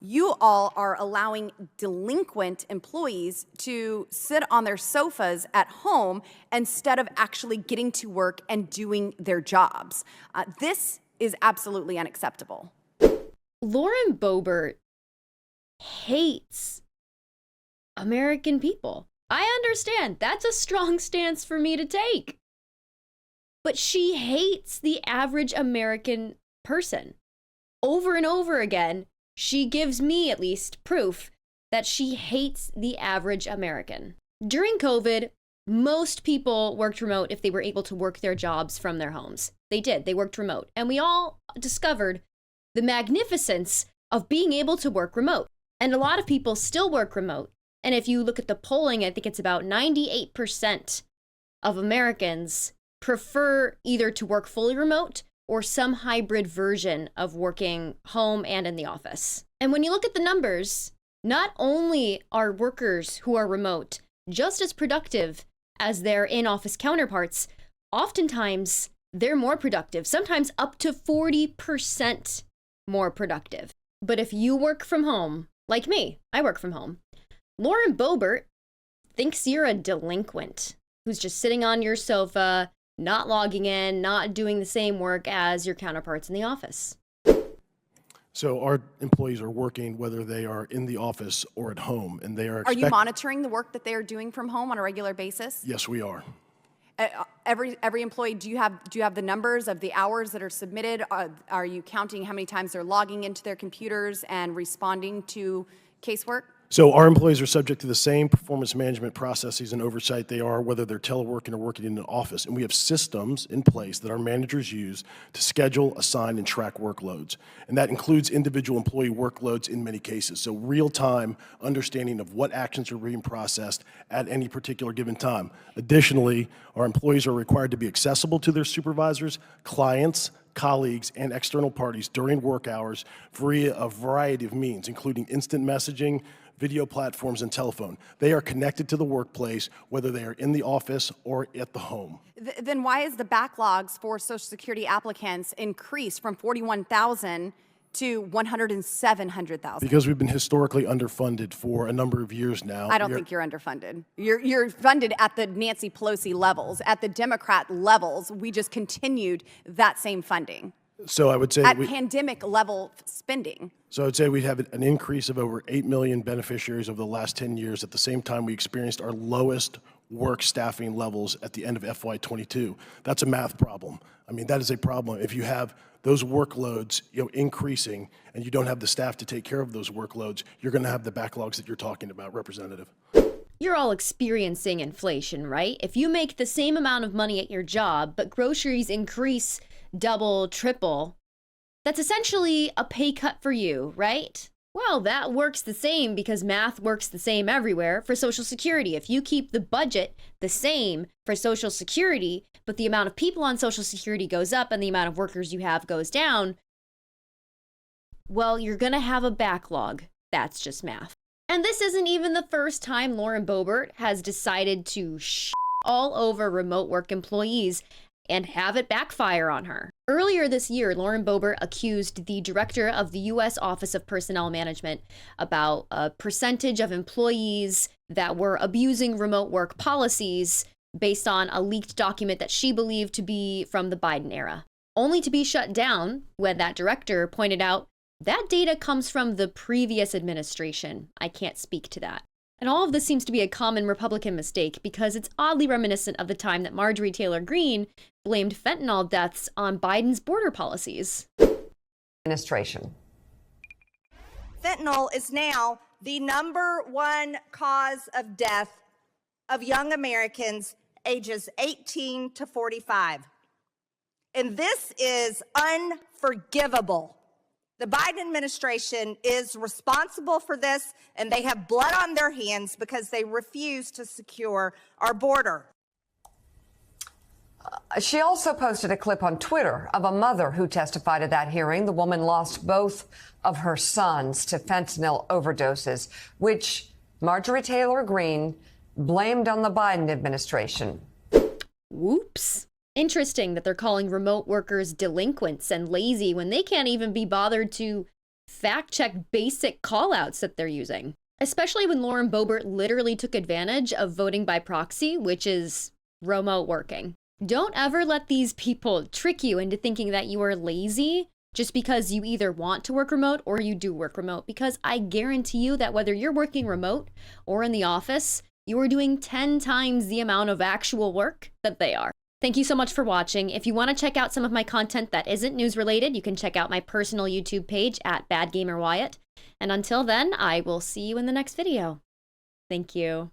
you all are allowing delinquent employees to sit on their sofas at home instead of actually getting to work and doing their jobs. This is absolutely unacceptable. Lauren Boebert hates American people. I understand that's a strong stance for me to take. But she hates the average American person. Over and over again, she gives me at least proof that she hates the average American. During COVID, most people worked remote if they were able to work their jobs from their homes. They did, they worked remote. And we all discovered the magnificence of being able to work remote. And a lot of people still work remote. And if you look at the polling, I think it's about 98% of Americans prefer either to work fully remote or some hybrid version of working home and in the office. And when you look at the numbers, not only are workers who are remote just as productive as their in-office counterparts, oftentimes they're more productive, sometimes up to 40% more productive. But if you work from home, like me, I work from home, Lauren Boebert thinks you're a delinquent who's just sitting on your sofa, not logging in, not doing the same work as your counterparts in the office. So our employees are working whether they are in the office or at home, and they are Are you monitoring the work that they are doing from home on a regular basis? Yes, we are. Every employee, do you have the numbers of the hours that are submitted? Are you counting how many times they're logging into their computers and responding to casework? So our employees are subject to the same performance management processes and oversight they are whether they're teleworking or working in an office. And we have systems in place that our managers use to schedule, assign, and track workloads. And that includes individual employee workloads in many cases. So real-time understanding of what actions are being processed at any particular given time. Additionally, our employees are required to be accessible to their supervisors, clients, colleagues, and external parties during work hours via a variety of means, including instant messaging, video platforms, and telephone. They are connected to the workplace, whether they are in the office or at the home. Then why is the backlogs for Social Security applicants increased from 41,000 to 107,000? Because we've been historically underfunded for a number of years now. I don't think you're underfunded. You're funded at the Nancy Pelosi levels. At the Democrat levels, we just continued that same funding. So I would say at pandemic level spending. So I would say we'd have an increase of over 8 million beneficiaries over the last 10 years. At the same time, we experienced our lowest work staffing levels at the end of FY22. That's a math problem. I mean, that is a problem. If you have those workloads, increasing, and you don't have the staff to take care of those workloads, you're going to have the backlogs that you're talking about, Representative. You're all experiencing inflation, right? If you make the same amount of money at your job, but groceries increase double, triple, that's essentially a pay cut for you, right? Well, that works the same because math works the same everywhere for Social Security. If you keep the budget the same for Social Security, but the amount of people on Social Security goes up and the amount of workers you have goes down, well, you're going to have a backlog. That's just math. And this isn't even the first time Lauren Boebert has decided to all over remote work employees and have it backfire on her. Earlier this year, Lauren Boebert accused the director of the U.S. Office of Personnel Management about a percentage of employees that were abusing remote work policies based on a leaked document that she believed to be from the Biden era, only to be shut down when that director pointed out that data comes from the previous administration. I can't speak to that. And all of this seems to be a common Republican mistake because it's oddly reminiscent of the time that Marjorie Taylor Greene blamed fentanyl deaths on Biden's border policies. Administration. Fentanyl is now the #1 cause of death of young Americans ages 18 to 45. And this is unforgivable. The Biden administration is responsible for this, and they have blood on their hands because they refuse to secure our border. She also posted a clip on Twitter of a mother who testified at that hearing. The woman lost both of her sons to fentanyl overdoses, which Marjorie Taylor Greene blamed on the Biden administration. Whoops. Interesting that they're calling remote workers delinquents and lazy when they can't even be bothered to fact check basic callouts that they're using. Especially when Lauren Boebert literally took advantage of voting by proxy, which is remote working. Don't ever let these people trick you into thinking that you are lazy just because you either want to work remote or you do work remote, because I guarantee you that whether you're working remote or in the office, you are doing 10 times the amount of actual work that they are. Thank you so much for watching. If you want to check out some of my content that isn't news related, you can check out my personal YouTube page at Bad Gamer Wyatt. And until then, I will see you in the next video. Thank you.